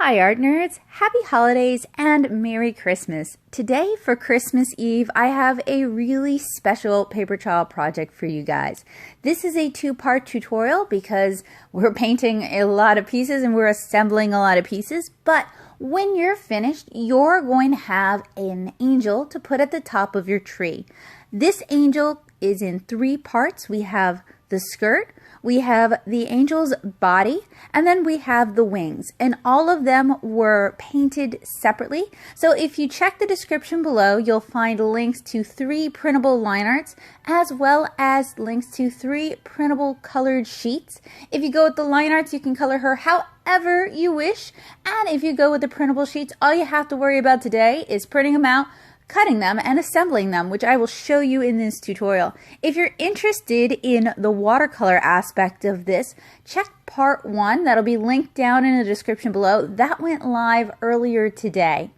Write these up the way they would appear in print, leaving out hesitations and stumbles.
Hi art nerds, happy holidays and Merry Christmas. Today for Christmas Eve, I have a really special Paperchild project for you guys. This is a two-part tutorial because we're painting a lot of pieces and we're assembling a lot of pieces, but when you're finished, you're going to have an angel to put at the top of your tree. This angel is in three parts. We have the skirt, we have the angel's body, and then we have the wings. And all of them were painted separately. So if you check the description below, you'll find links to 3 printable line arts, as well as links to 3 printable colored sheets. If you go with the line arts, you can color her however you wish. And if you go with the printable sheets, all you have to worry about today is printing them out, cutting them, and assembling them, which I will show you in this tutorial. If you're interested in the watercolor aspect of this, check part 1. That'll be linked down in the description below. That went live earlier today.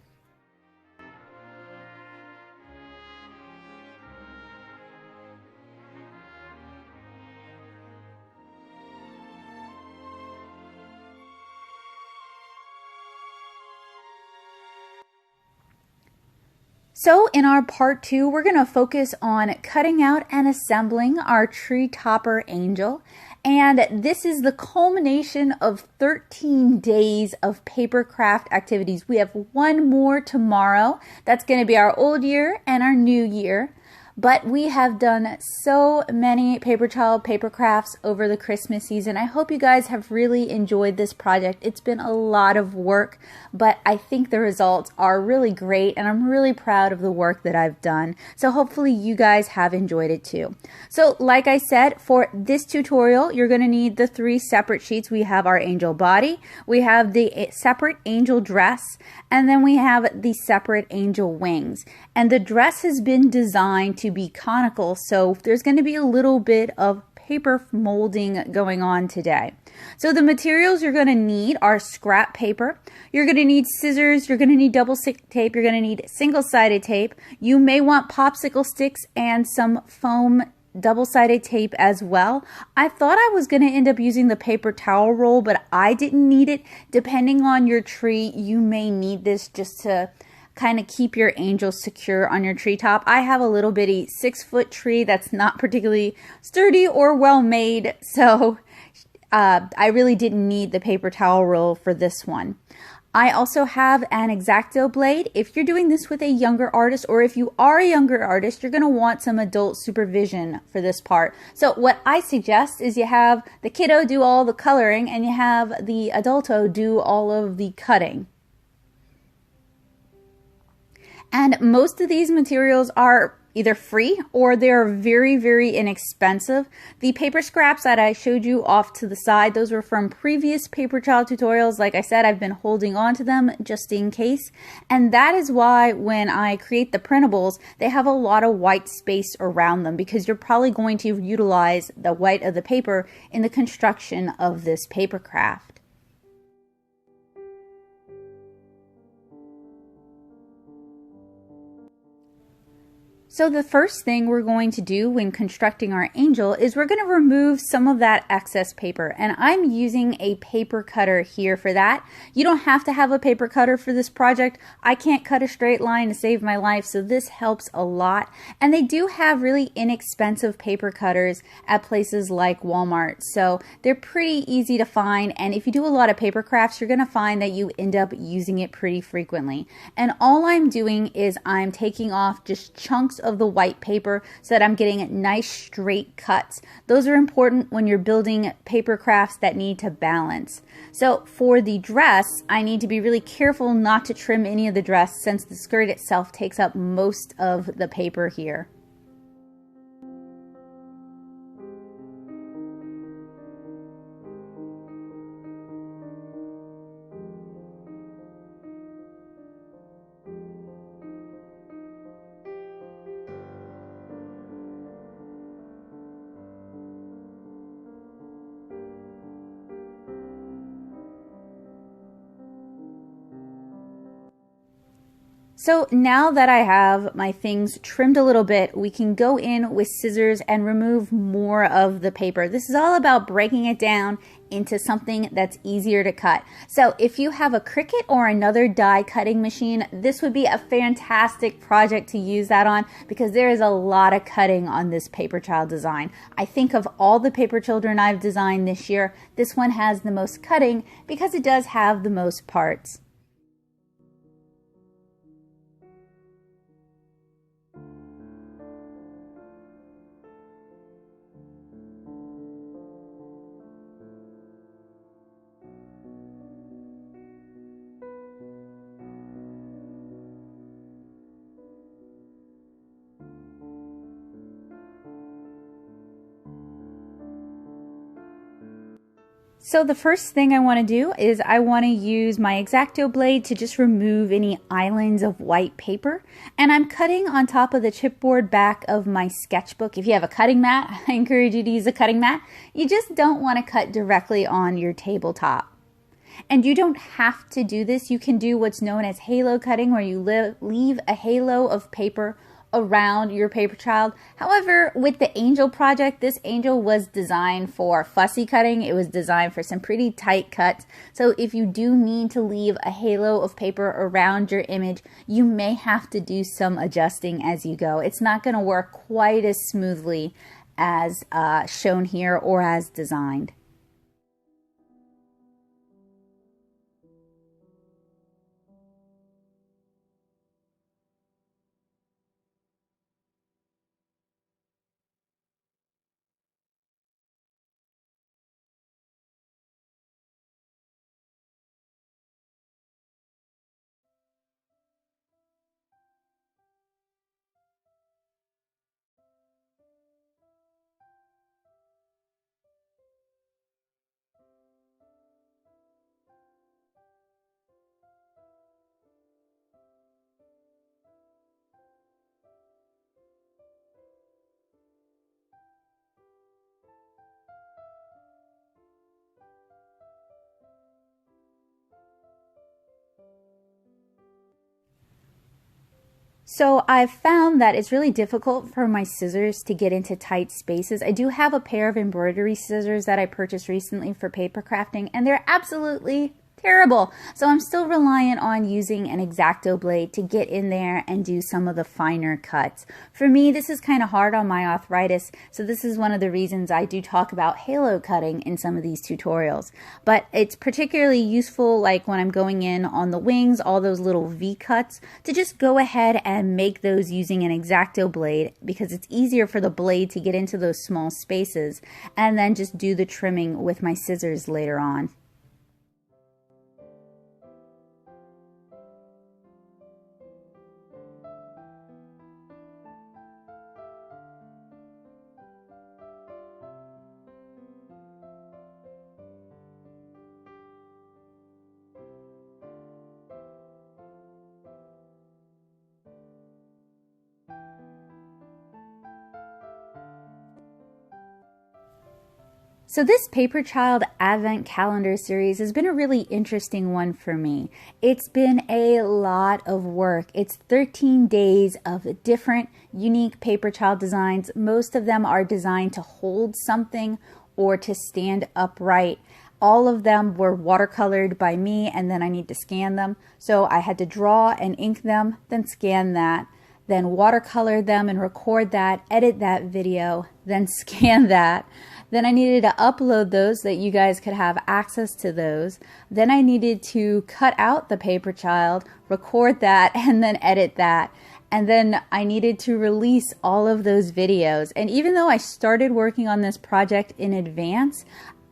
So in our part 2, we're going to focus on cutting out and assembling our tree topper angel. And this is the culmination of 13 days of papercraft activities. We have one more tomorrow. That's going to be our old year and our new year. But we have done so many Paperchild paper crafts over the Christmas season. I hope you guys have really enjoyed this project. It's been a lot of work, but I think the results are really great and I'm really proud of the work that I've done. So hopefully you guys have enjoyed it too. So like I said, for this tutorial, you're going to need the 3 separate sheets. We have our angel body, we have the separate angel dress, and then we have the separate angel wings. And the dress has been designed to be conical, so there's going to be a little bit of paper molding going on today. So the materials you're going to need are scrap paper, you're going to need scissors, you're going to need double tape, you're going to need single-sided tape. You may want popsicle sticks and some foam double-sided tape as well. I thought I was going to end up using the paper towel roll, but I didn't need it. Depending on your tree, you may need this just to kind of keep your angel secure on your treetop. I have a little bitty 6-foot tree that's not particularly sturdy or well made, so I really didn't need the paper towel roll for this one. I also have an XActo Blade. If you're doing this with a younger artist, or if you are a younger artist, you're going to want some adult supervision for this part. So what I suggest is you have the kiddo do all the coloring and you have the adulto do all of the cutting. And most of these materials are either free or they're very, very inexpensive. The paper scraps that I showed you off to the side, those were from previous Paperchild tutorials. Like I said, I've been holding on to them just in case. And that is why when I create the printables, they have a lot of white space around them because you're probably going to utilize the white of the paper in the construction of this paper craft. So the first thing we're going to do when constructing our angel is we're going to remove some of that excess paper, and I'm using a paper cutter here for that. You don't have to have a paper cutter for this project. I can't cut a straight line to save my life, so this helps a lot. And they do have really inexpensive paper cutters at places like Walmart, so they're pretty easy to find, and if you do a lot of paper crafts, you're going to find that you end up using it pretty frequently. And all I'm doing is I'm taking off just chunks of the white paper so that I'm getting nice straight cuts. Those are important when you're building paper crafts that need to balance. So for the dress, I need to be really careful not to trim any of the dress since the skirt itself takes up most of the paper here. So now that I have my things trimmed a little bit, we can go in with scissors and remove more of the paper. This is all about breaking it down into something that's easier to cut. So if you have a Cricut or another die cutting machine, this would be a fantastic project to use that on, because there is a lot of cutting on this Paperchild design. I think of all the paper children I've designed this year, this one has the most cutting because it does have the most parts. So the first thing I want to do is I want to use my XActo Blade to just remove any islands of white paper. And I'm cutting on top of the chipboard back of my sketchbook. If you have a cutting mat, I encourage you to use a cutting mat. You just don't want to cut directly on your tabletop. And you don't have to do this. You can do what's known as halo cutting, where you leave a halo of paper around your Paperchild. However, with the angel project, this angel was designed for fussy cutting. It was designed for some pretty tight cuts. So if you do need to leave a halo of paper around your image, you may have to do some adjusting as you go. It's not going to work quite as smoothly as shown here or as designed. So I've found that it's really difficult for my scissors to get into tight spaces. I do have a pair of embroidery scissors that I purchased recently for paper crafting, and they're absolutely terrible. So I'm still reliant on using an XActo Blade to get in there and do some of the finer cuts. For me, this is kind of hard on my arthritis, so this is one of the reasons I do talk about halo cutting in some of these tutorials. But it's particularly useful, like when I'm going in on the wings, all those little V cuts, to just go ahead and make those using an XActo Blade, because it's easier for the blade to get into those small spaces, and then just do the trimming with my scissors later on. So this Paperchild Advent Calendar series has been a really interesting one for me. It's been a lot of work. It's 13 days of different unique Paperchild designs. Most of them are designed to hold something or to stand upright. All of them were watercolored by me, and then I need to scan them. So I had to draw and ink them, then scan that, then watercolor them and record that, edit that video, then scan that. Then I needed to upload those so that you guys could have access to those. Then I needed to cut out the Paperchild, record that, and then edit that. And then I needed to release all of those videos. And even though I started working on this project in advance,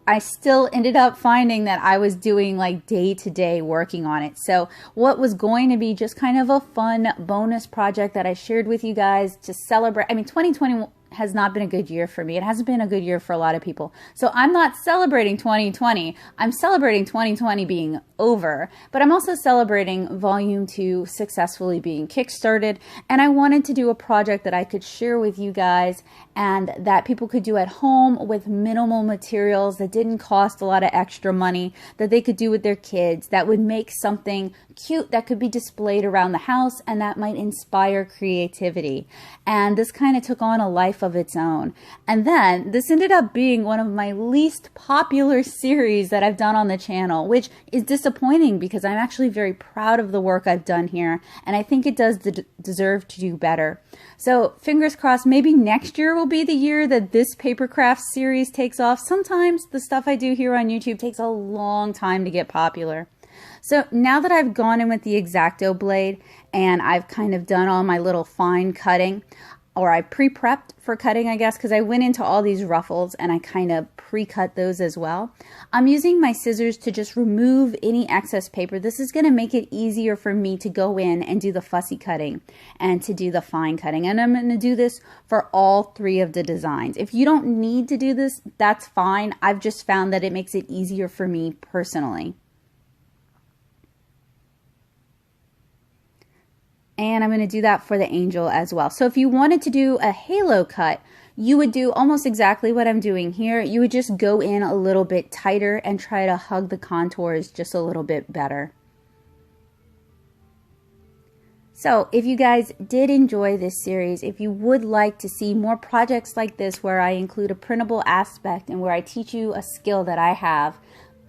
I still ended up finding that I was doing like day-to-day working on it. So what was going to be just kind of a fun bonus project that I shared with you guys to celebrate. I mean, 2020 has not been a good year for me. It hasn't been a good year for a lot of people. So I'm not celebrating 2020. I'm celebrating 2020 being over, but I'm also celebrating Volume 2 successfully being kickstarted, and I wanted to do a project that I could share with you guys and that people could do at home with minimal materials that didn't cost a lot of extra money, that they could do with their kids, that would make something cute that could be displayed around the house and that might inspire creativity. And this kind of took on a life of its own. And then this ended up being one of my least popular series that I've done on the channel, which is disappointing because I'm actually very proud of the work I've done here, and I think it does deserve to do better. So fingers crossed, maybe next year will be the year that this papercraft series takes off. Sometimes the stuff I do here on YouTube takes a long time to get popular. So now that I've gone in with the XActo Blade and I've kind of done all my little fine cutting, or I pre-prepped for cutting, I guess, because I went into all these ruffles and I kind of pre-cut those as well. I'm using my scissors to just remove any excess paper. This is going to make it easier for me to go in and do the fussy cutting and to do the fine cutting. And I'm going to do this for all 3 of the designs. If you don't need to do this, that's fine. I've just found that it makes it easier for me personally. And I'm going to do that for the angel as well. So if you wanted to do a halo cut, you would do almost exactly what I'm doing here. You would just go in a little bit tighter and try to hug the contours just a little bit better. So if you guys did enjoy this series, if you would like to see more projects like this where I include a printable aspect and where I teach you a skill that I have,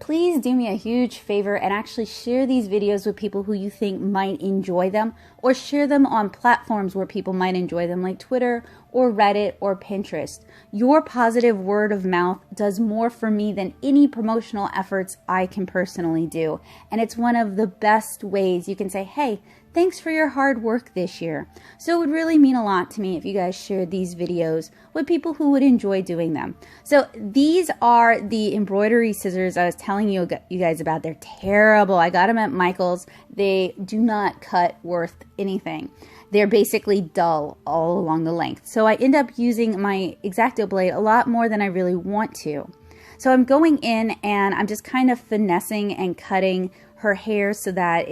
please do me a huge favor and actually share these videos with people who you think might enjoy them, or share them on platforms where people might enjoy them like Twitter or Reddit or Pinterest. Your positive word of mouth does more for me than any promotional efforts I can personally do. And it's one of the best ways you can say, hey, thanks for your hard work this year. So it would really mean a lot to me if you guys shared these videos with people who would enjoy doing them. So these are the embroidery scissors I was telling you guys about. They're terrible. I got them at Michael's. They do not cut worth anything. They're basically dull all along the length. So I end up using my XActo Blade a lot more than I really want to. So I'm going in and I'm just kind of finessing and cutting her hair so that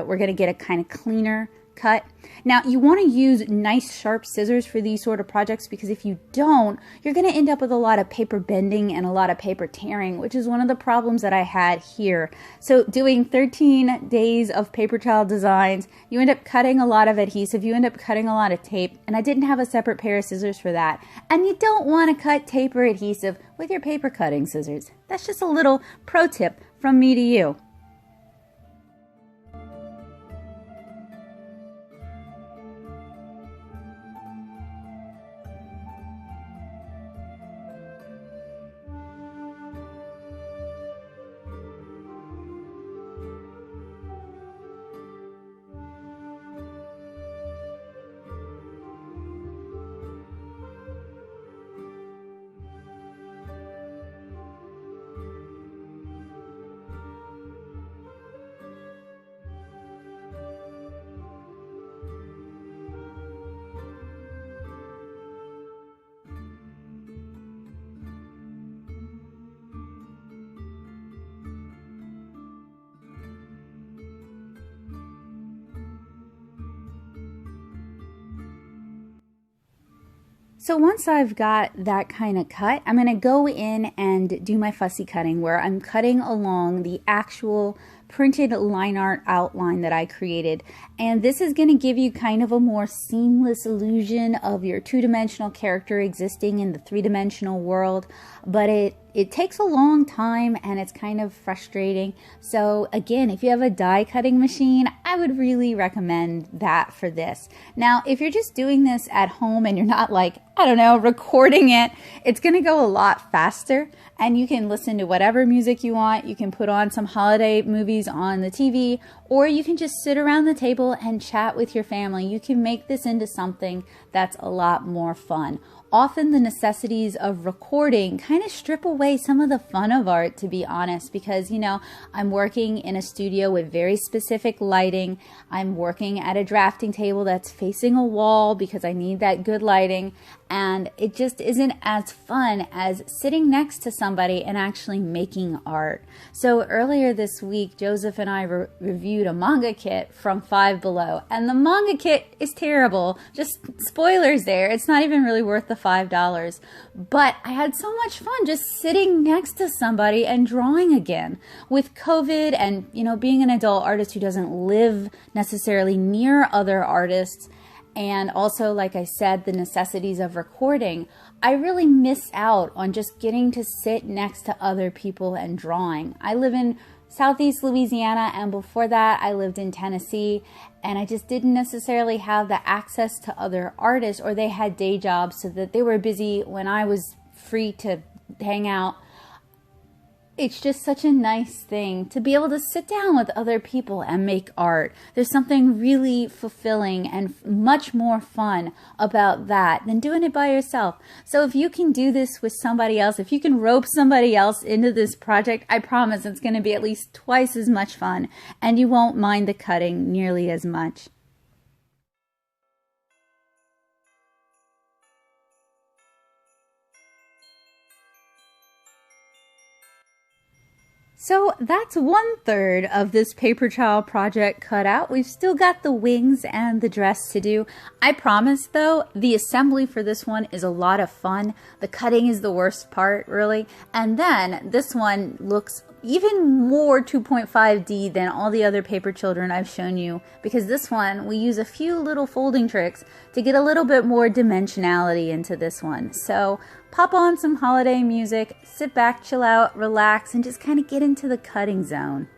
we're gonna get a kind of cleaner cut. Now you want to use nice sharp scissors for these sort of projects, because if you don't, you're going to end up with a lot of paper bending and a lot of paper tearing, which is one of the problems that I had here. So doing 13 days of Paperchild designs, you end up cutting a lot of adhesive, you end up cutting a lot of tape, and I didn't have a separate pair of scissors for that. And you don't want to cut tape or adhesive with your paper cutting scissors. That's just a little pro tip from me to you. So once I've got that kind of cut, I'm going to go in and do my fussy cutting, where I'm cutting along the actual printed line art outline that I created. And this is going to give you kind of a more seamless illusion of your two-dimensional character existing in the three-dimensional world. But it takes a long time and it's kind of frustrating. So again, if you have a die cutting machine, I would really recommend that for this. Now, if you're just doing this at home and you're not like, I don't know, recording it, it's going to go a lot faster, and you can listen to whatever music you want. You can put on some holiday movies on the TV, or you can just sit around the table and chat with your family. You can make this into something that's a lot more fun. often the necessities of recording kind of strip away some of the fun of art, to be honest, because, you know, I'm working in a studio with very specific lighting. I'm working at a drafting table that's facing a wall because I need that good lighting. And it just isn't as fun as sitting next to somebody and actually making art. So earlier this week, Joseph and I reviewed a manga kit from Five Below. And the manga kit is terrible. Just spoilers there. It's not even really worth the $5. But I had so much fun just sitting next to somebody and drawing again. With COVID and, you know, being an adult artist who doesn't live necessarily near other artists, and also, like I said, the necessities of recording, I really miss out on just getting to sit next to other people and drawing. I live in Southeast Louisiana, and before that I lived in Tennessee, and I just didn't necessarily have the access to other artists, or they had day jobs so that they were busy when I was free to hang out. It's just such a nice thing to be able to sit down with other people and make art. There's something really fulfilling and much more fun about that than doing it by yourself. So if you can do this with somebody else, if you can rope somebody else into this project, I promise it's going to be at least twice as much fun, and you won't mind the cutting nearly as much. So that's 1/3 of this Paperchild project cut out. We've still got the wings and the dress to do. I promise though, the assembly for this one is a lot of fun. The cutting is the worst part, really. And then this one looks even more 2.5D than all the other paper children I've shown you, because this one we use a few little folding tricks to get a little bit more dimensionality into this one. So pop on some holiday music, sit back, chill out, relax, and just kind of get into the cutting zone.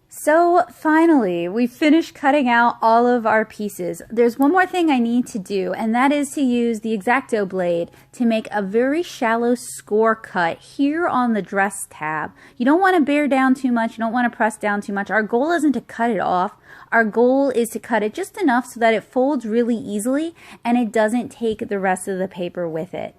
So finally, we finished cutting out all of our pieces. There's one more thing I need to do, and that is to use the XActo Blade to make a very shallow score cut here on the dress tab. You don't want to bear down too much. You don't want to press down too much. Our goal isn't to cut it off. Our goal is to cut it just enough so that it folds really easily and it doesn't take the rest of the paper with it.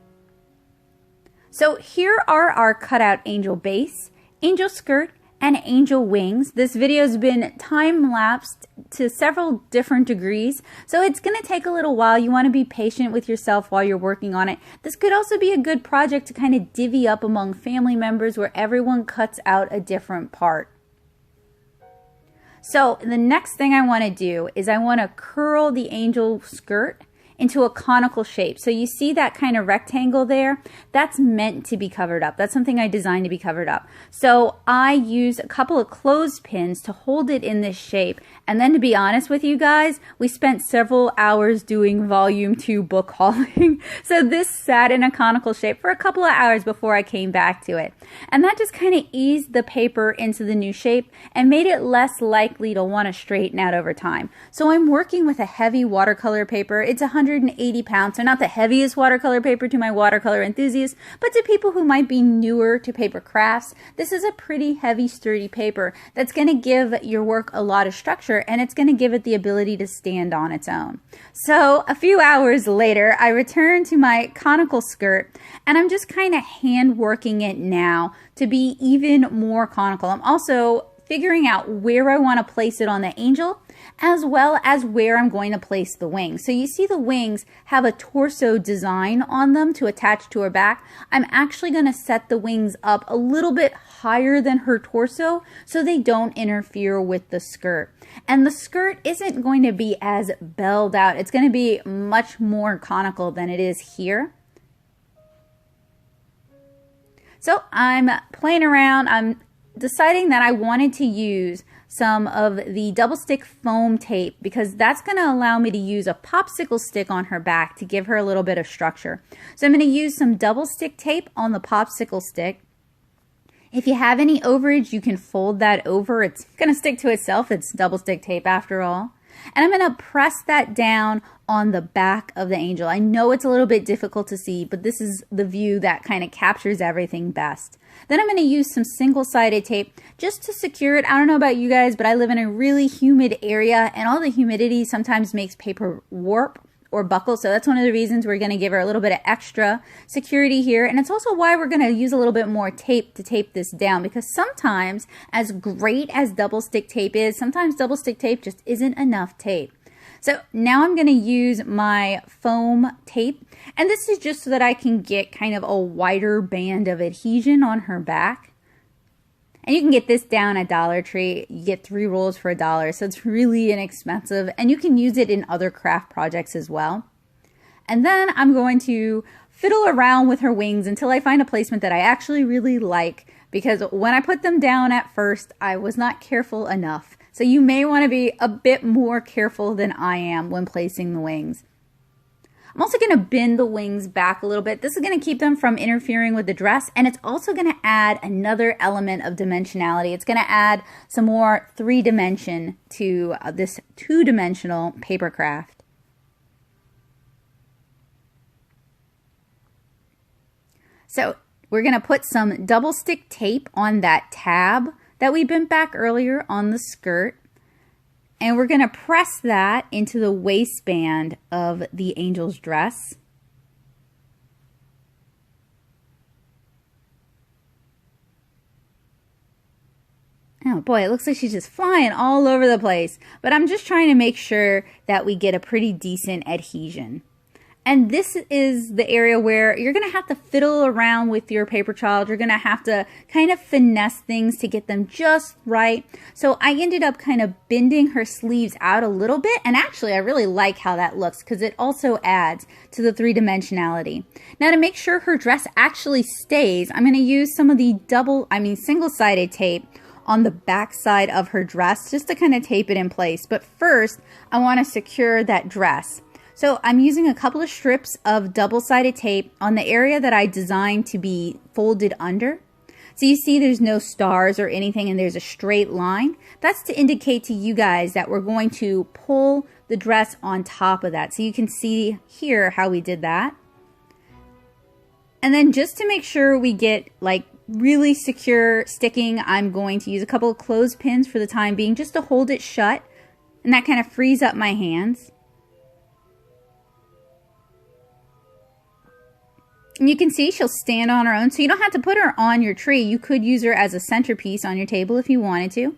So here are our cutout angel base, angel skirt, and angel wings. This video has been time-lapsed to several different degrees, so it's going to take a little while. You want to be patient with yourself while you're working on it. This could also be a good project to kind of divvy up among family members where everyone cuts out a different part. So the next thing I want to do is I want to curl the angel skirt into a conical shape. So you see that kind of rectangle there? That's meant to be covered up. That's something I designed to be covered up. So I use a couple of clothespins to hold it in this shape. And then to be honest with you guys, we spent several hours doing volume 2 book hauling. So this sat in a conical shape for a couple of hours before I came back to it. And that just kind of eased the paper into the new shape and made it less likely to want to straighten out over time. So I'm working with a heavy watercolor paper. It's 180 pounds, so not the heaviest watercolor paper to my watercolor enthusiasts, but to people who might be newer to paper crafts, this is a pretty heavy, sturdy paper that's going to give your work a lot of structure, and it's going to give it the ability to stand on its own. So a few hours later, I return to my conical skirt, and I'm just kind of hand working it now to be even more conical. I'm also figuring out where I want to place it on the angel, as well as where I'm going to place the wings. So you see the wings have a torso design on them to attach to her back. I'm actually going to set the wings up a little bit higher than her torso so they don't interfere with the skirt. And the skirt isn't going to be as belled out. It's going to be much more conical than it is here. So I'm playing around. I'm deciding that I wanted to use some of the double stick foam tape because that's going to allow me to use a popsicle stick on her back to give her a little bit of structure. So I'm going to use some double stick tape on the popsicle stick. If you have any overage, you can fold that over. It's going to stick to itself. It's double stick tape after all. And I'm going to press that down on the back of the angel. I know it's a little bit difficult to see, but this is the view that kind of captures everything best. Then I'm going to use some single-sided tape just to secure it. I don't know about you guys, but I live in a really humid area, and all the humidity sometimes makes paper warp or buckle. So that's one of the reasons we're going to give her a little bit of extra security here. And it's also why we're going to use a little bit more tape to tape this down, because sometimes, as great as double stick tape is, sometimes double stick tape just isn't enough tape. So now I'm going to use my foam tape, and this is just so that I can get kind of a wider band of adhesion on her back. And you can get this down at Dollar Tree. You get 3 rolls for $1, so it's really inexpensive. And you can use it in other craft projects as well. And then I'm going to fiddle around with her wings until I find a placement that I actually really like, because when I put them down at first, I was not careful enough. So you may want to be a bit more careful than I am when placing the wings. I'm also going to bend the wings back a little bit. This is going to keep them from interfering with the dress, and it's also going to add another element of dimensionality. It's going to add some more 3-dimension to this 2-dimensional paper craft. So we're going to put some double stick tape on that tab that we bent back earlier on the skirt. And we're going to press that into the waistband of the angel's dress. Oh boy, it looks like she's just flying all over the place. But I'm just trying to make sure that we get a pretty decent adhesion. And this is the area where you're going to have to fiddle around with your Paperchild. You're going to have to kind of finesse things to get them just right. So I ended up kind of bending her sleeves out a little bit. And actually, I really like how that looks because it also adds to the 3-dimensionality. Now, to make sure her dress actually stays, I'm going to use some of the single-sided tape on the back side of her dress just to kind of tape it in place. But first, I want to secure that dress. So I'm using a couple of strips of double-sided tape on the area that I designed to be folded under. So you see there's no stars or anything and there's a straight line. That's to indicate to you guys that we're going to pull the dress on top of that. So you can see here how we did that. And then just to make sure we get like really secure sticking, I'm going to use a couple of clothespins for the time being just to hold it shut. And that kind of frees up my hands. And you can see she'll stand on her own, so you don't have to put her on your tree. You could use her as a centerpiece on your table if you wanted to.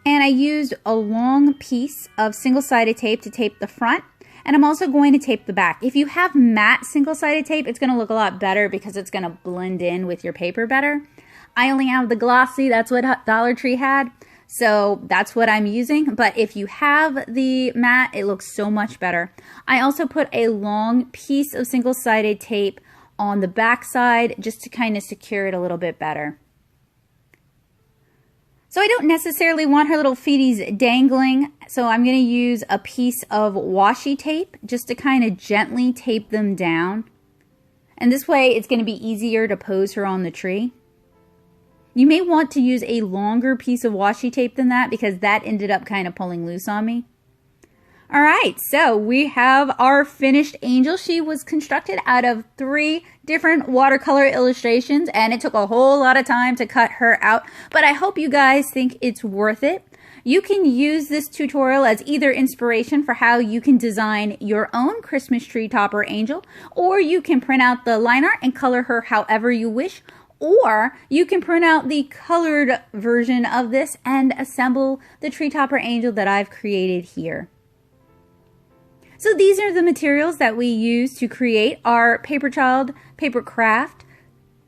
And I used a long piece of single-sided tape to tape the front. And I'm also going to tape the back. If you have matte single-sided tape, it's going to look a lot better because it's going to blend in with your paper better. I only have the glossy, that's what Dollar Tree had, so that's what I'm using. But if you have the matte, it looks so much better. I also put a long piece of single-sided tape on the back side just to kind of secure it a little bit better. So I don't necessarily want her little feeties dangling, so I'm going to use a piece of washi tape just to kind of gently tape them down. And this way it's going to be easier to pose her on the tree. You may want to use a longer piece of washi tape than that because that ended up kind of pulling loose on me. All right, so we have our finished angel. She was constructed out of 3 different watercolor illustrations, and it took a whole lot of time to cut her out, but I hope you guys think it's worth it. You can use this tutorial as either inspiration for how you can design your own Christmas tree topper angel, or you can print out the line art and color her however you wish, or you can print out the colored version of this and assemble the tree topper angel that I've created here. So these are the materials that we use to create our Paperchild Paper Craft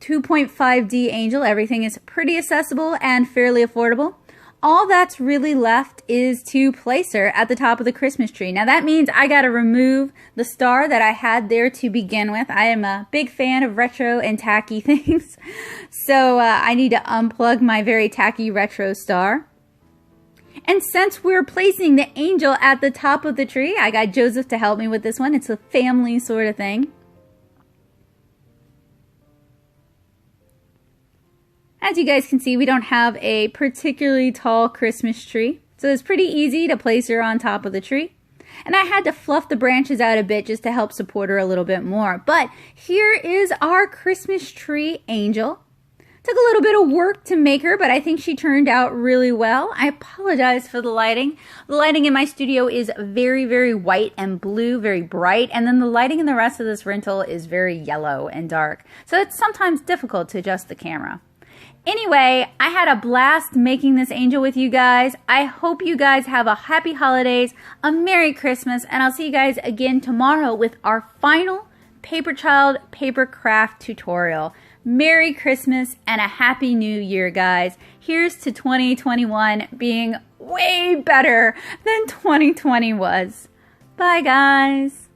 2.5D angel. Everything is pretty accessible and fairly affordable. All that's really left is to place her at the top of the Christmas tree. Now that means I gotta remove the star that I had there to begin with. I am a big fan of retro and tacky things. So I need to unplug my very tacky retro star. And since we're placing the angel at the top of the tree, I got Joseph to help me with this one. It's a family sort of thing. As you guys can see, we don't have a particularly tall Christmas tree, so it's pretty easy to place her on top of the tree. And I had to fluff the branches out a bit just to help support her a little bit more. But here is our Christmas tree angel. Took a little bit of work to make her, but I think she turned out really well. I apologize for the lighting. The lighting in my studio is very, very white and blue, very bright. And then the lighting in the rest of this rental is very yellow and dark. So it's sometimes difficult to adjust the camera. Anyway, I had a blast making this angel with you guys. I hope you guys have a happy holidays, a Merry Christmas, and I'll see you guys again tomorrow with our final Paperchild paper craft tutorial. Merry Christmas and a Happy New Year, guys. Here's to 2021 being way better than 2020 was. Bye, guys.